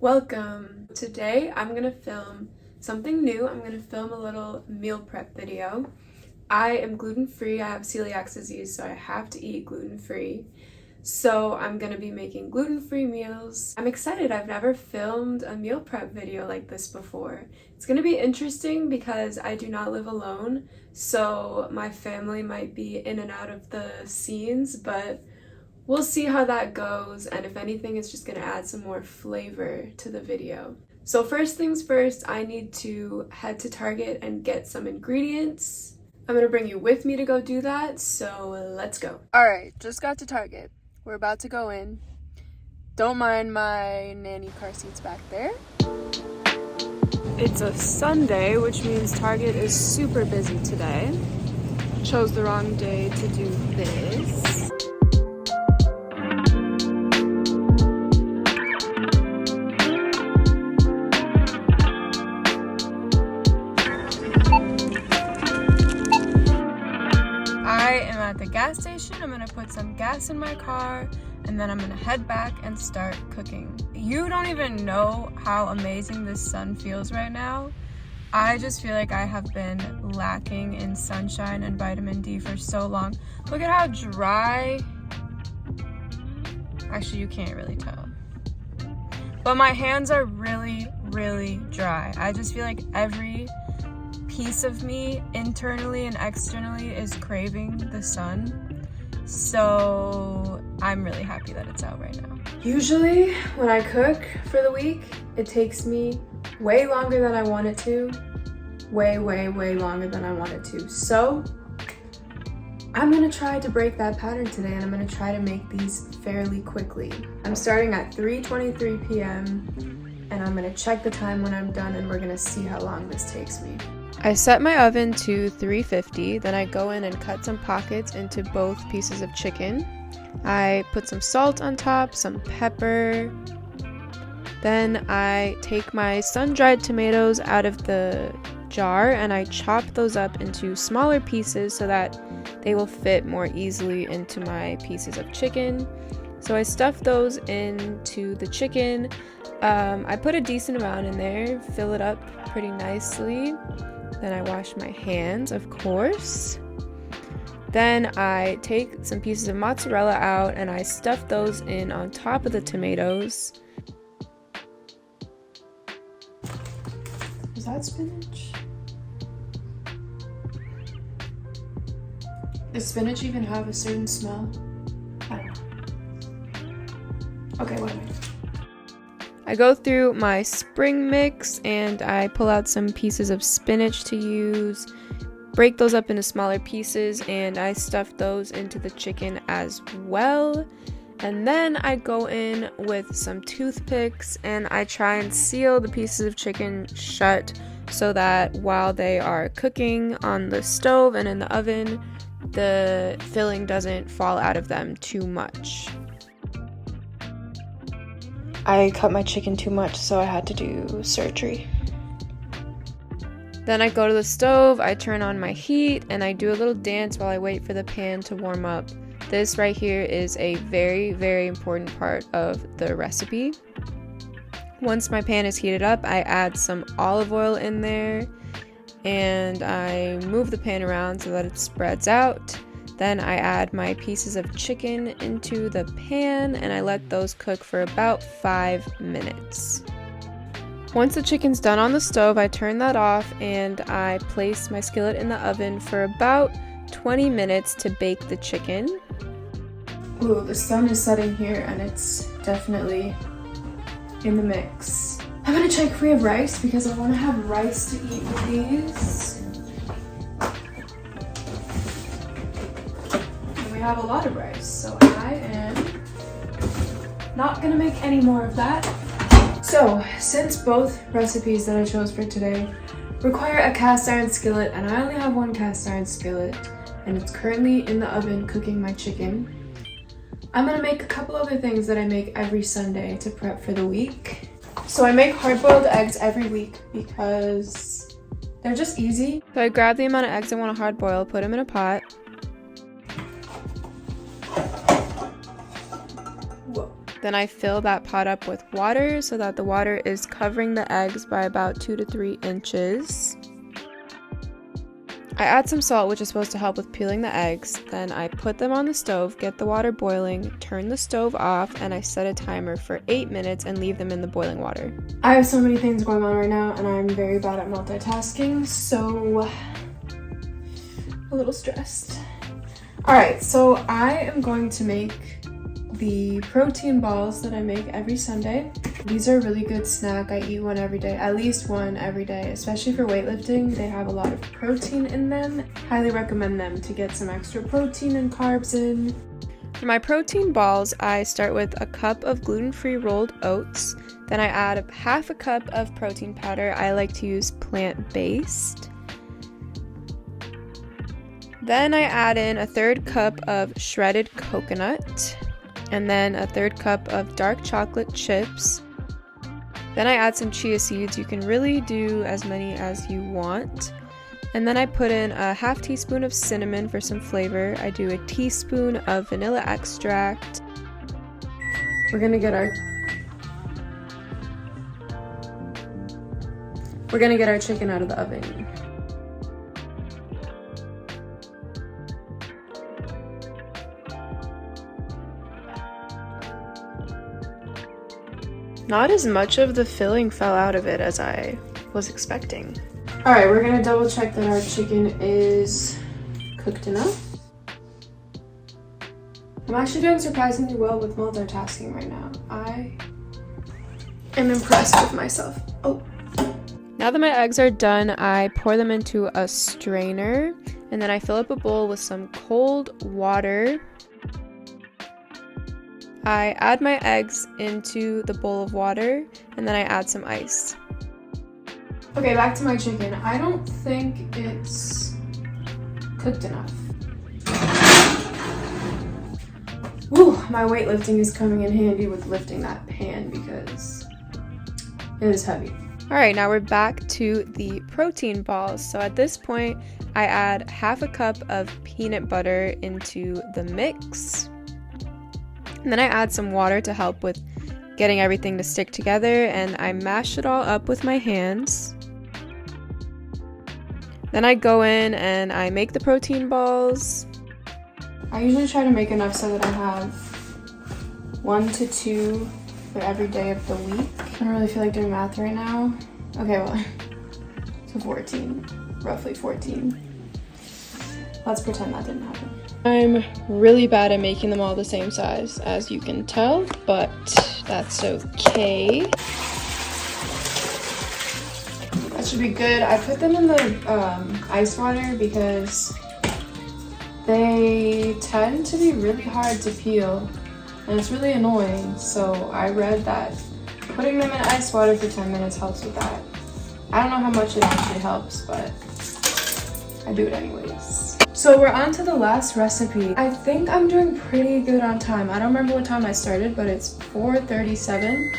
Welcome! Today I'm gonna film something new. I'm gonna film a little meal prep video. I am gluten-free. I have celiac disease, so I have to eat gluten-free. So I'm gonna be making gluten-free meals. I'm excited. I've never filmed a meal prep video like this before. It's gonna be interesting because I do not live alone, so my family might be in and out of the scenes, but we'll see how that goes, and if anything, it's just gonna add some more flavor to the video. So first things first, I need to head to Target and get some ingredients. I'm gonna bring you with me to go do that, so let's go. Alright, just got to Target. We're about to go in. Don't mind my nanny car seats back there. It's a Sunday, which means Target is super busy today. Chose the wrong day to do this. I am at the gas station. I'm gonna put some gas in my car and then I'm gonna head back and start cooking. You don't even know how amazing this sun feels right now. I just feel like I have been lacking in sunshine and vitamin D for so long. Look at how dry. Actually, you can't really tell. But my hands are really, really dry. I just feel like every piece of me internally and externally is craving the sun, so I'm really happy that it's out right now. Usually when I cook for the week, it takes me way longer than I want it to, way longer than I want it to. So I'm gonna try to break that pattern today, and I'm gonna try to make these fairly quickly. I'm starting at 3:23 p.m. and I'm gonna check the time when I'm done, and we're gonna see how long this takes me. I set my oven to 350, then I go in and cut some pockets into both pieces of chicken. I put some salt on top, some pepper. Then I take my sun-dried tomatoes out of the jar and I chop those up into smaller pieces so that they will fit more easily into my pieces of chicken. So I stuff those into the chicken. I put a decent amount in there, fill it up pretty nicely. Then I wash my hands, of course. Then I take some pieces of mozzarella out and I stuff those in on top of the tomatoes. Is that spinach? Does spinach even have a certain smell? I don't know. Okay, what am I doing? I go through my spring mix and I pull out some pieces of spinach to use, break those up into smaller pieces, and I stuff those into the chicken as well. And then I go in with some toothpicks and I try and seal the pieces of chicken shut so that while they are cooking on the stove and in the oven, the filling doesn't fall out of them too much. I cut my chicken too much, so I had to do surgery. Then I go to the stove, I turn on my heat, and I do a little dance while I wait for the pan to warm up. This right here is a very important part of the recipe. Once my pan is heated up, I add some olive oil in there, and I move the pan around so that it spreads out. Then I add my pieces of chicken into the pan and I let those cook for about 5 minutes. Once the chicken's done on the stove, I turn that off and I place my skillet in the oven for about 20 minutes to bake the chicken. Ooh, the sun is setting here and it's definitely in the mix. I'm gonna check if we have rice because I want to have rice to eat with these. We have a lot of rice, so I am not gonna make any more of that. So, since both recipes that I chose for today require a cast iron skillet, and I only have one cast iron skillet, and it's currently in the oven cooking my chicken, I'm gonna make a couple other things that I make every Sunday to prep for the week. So I make hard-boiled eggs every week because they're just easy. So I grab the amount of eggs I want to hard boil, put them in a pot. Then I fill that pot up with water so that the water is covering the eggs by about 2 to 3 inches. I add some salt, which is supposed to help with peeling the eggs. Then I put them on the stove, get the water boiling, turn the stove off, and I set a timer for 8 minutes and leave them in the boiling water. I have so many things going on right now, and I'm very bad at multitasking, so a little stressed. Alright, so I am going to make the protein balls that I make every Sunday. These are a really good snack. I eat one every day, at least one every day, especially for weightlifting. They have a lot of protein in them. Highly recommend them to get some extra protein and carbs in. For my protein balls, I start with a cup of gluten-free rolled oats. Then I add half a cup of protein powder. I like to use plant-based. Then I add in a 1/3 cup of shredded coconut, and then a 1/3 cup of dark chocolate chips. Then I add some chia seeds. You can really do as many as you want. And then I put in a 1/2 teaspoon of cinnamon for some flavor. I do a teaspoon of vanilla extract. We're gonna get our chicken out of the oven. Not as much of the filling fell out of it as I was expecting. Alright, we're gonna double check that our chicken is cooked enough. I'm actually doing surprisingly well with multitasking right now. I am impressed with myself. Oh. Now that my eggs are done, I pour them into a strainer, and then I fill up a bowl with some cold water. I add my eggs into the bowl of water, and then I add some ice. Okay, back to my chicken. I don't think it's cooked enough. Woo, my weightlifting is coming in handy with lifting that pan because it is heavy. Alright, now we're back to the protein balls. So at this point, I add 1/2 cup of peanut butter into the mix. And then I add some water to help with getting everything to stick together, and I mash it all up with my hands. Then I go in and I make the protein balls. I usually try to make enough so that I have 1 to 2 for every day of the week. I don't really feel like doing math right now. Okay, well, so 14, roughly 14. Let's pretend that didn't happen. I'm really bad at making them all the same size, as you can tell, but that's okay. That should be good. I put them in the ice water because they tend to be really hard to peel, and it's really annoying. So I read that putting them in ice water for 10 minutes helps with that. I don't know how much it actually helps, but I do it anyways. So we're on to the last recipe. I think I'm doing pretty good on time. I don't remember what time I started, but it's 4:37.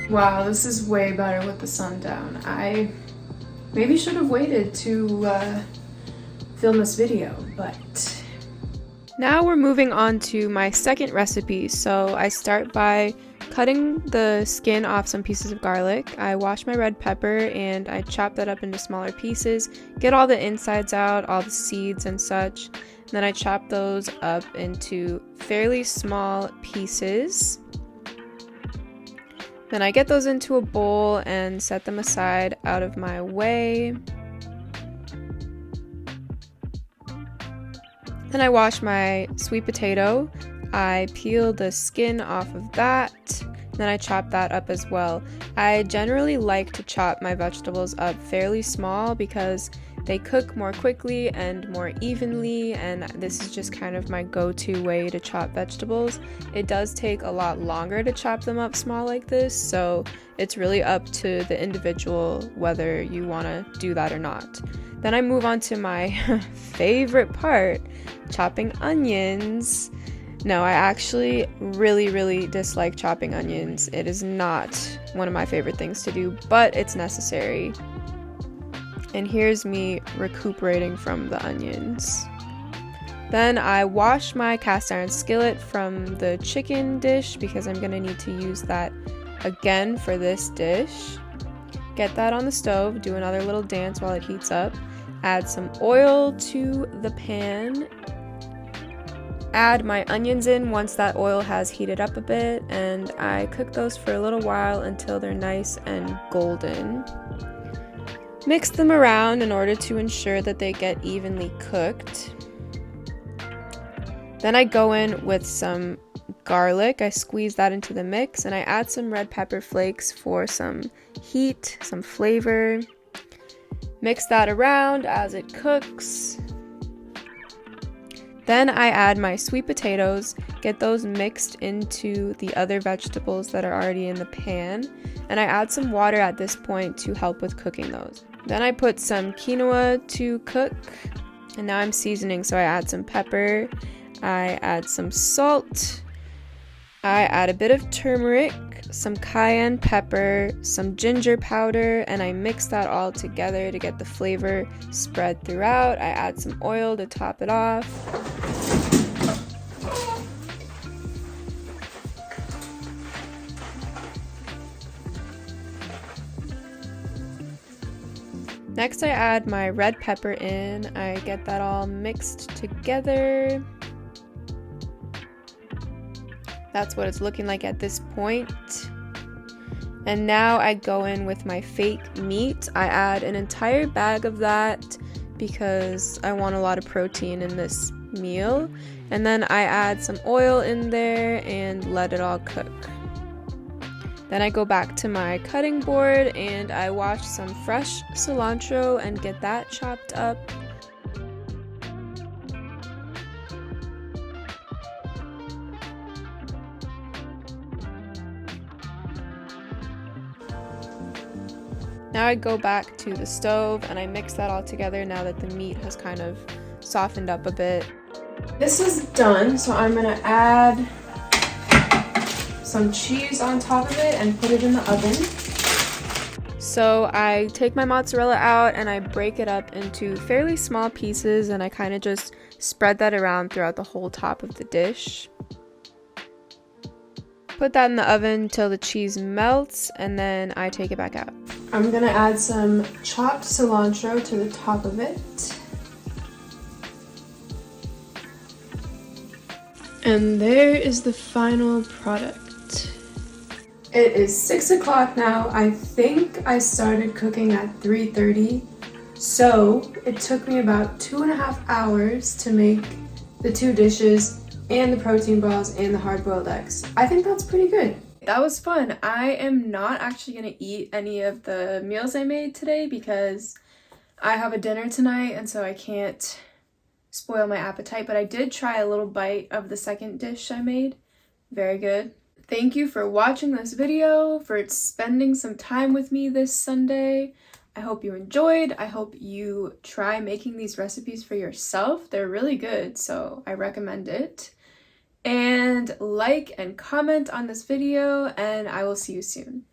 Wow, this is way better with the sun down. I maybe should have waited to film this video, but... Now we're moving on to my second recipe. So I start by cutting the skin off some pieces of garlic. I wash my red pepper and I chop that up into smaller pieces, get all the insides out, all the seeds and such. And then I chop those up into fairly small pieces. Then I get those into a bowl and set them aside out of my way. Then I wash my sweet potato. I peel the skin off of that, then I chop that up as well. I generally like to chop my vegetables up fairly small because they cook more quickly and more evenly, and this is just kind of my go-to way to chop vegetables. It does take a lot longer to chop them up small like this, so it's really up to the individual whether you want to do that or not. Then I move on to my favorite part, chopping onions. No, I actually really dislike chopping onions. It is not one of my favorite things to do, but it's necessary. And here's me recuperating from the onions. Then I wash my cast iron skillet from the chicken dish because I'm gonna need to use that again for this dish. Get that on the stove, do another little dance while it heats up. Add some oil to the pan. Add my onions in once that oil has heated up a bit, and I cook those for a little while until they're nice and golden. Mix them around in order to ensure that they get evenly cooked. Then I go in with some garlic. I squeeze that into the mix, and I add some red pepper flakes for some heat, some flavor. Mix that around as it cooks. Then I add my sweet potatoes, get those mixed into the other vegetables that are already in the pan, and I add some water at this point to help with cooking those. Then I put some quinoa to cook, and now I'm seasoning, so I add some pepper, I add some salt, I add a bit of turmeric, some cayenne pepper, some ginger powder, and I mix that all together to get the flavor spread throughout. I add some oil to top it off. Next I add my red pepper in. I get that all mixed together. That's what it's looking like at this point. And now I go in with my fake meat. I add an entire bag of that because I want a lot of protein in this meal. And then I add some oil in there and let it all cook. Then I go back to my cutting board and I wash some fresh cilantro and get that chopped up. Now I go back to the stove and I mix that all together now that the meat has kind of softened up a bit. This is done, so I'm gonna add some cheese on top of it and put it in the oven. So I take my mozzarella out and I break it up into fairly small pieces and I kind of just spread that around throughout the whole top of the dish. Put that in the oven till the cheese melts and then I take it back out. I'm gonna add some chopped cilantro to the top of it. And there is the final product. It is 6 o'clock now. I think I started cooking at 3:30. So it took me about 2.5 hours to make the 2 dishes and the protein balls and the hard-boiled eggs. I think that's pretty good. That was fun. I am not actually gonna eat any of the meals I made today because I have a dinner tonight and so I can't spoil my appetite, but I did try a little bite of the second dish I made. Very good. Thank you for watching this video, for spending some time with me this Sunday. I hope you enjoyed. I hope you try making these recipes for yourself. They're really good, so I recommend it. And like and comment on this video, and I will see you soon.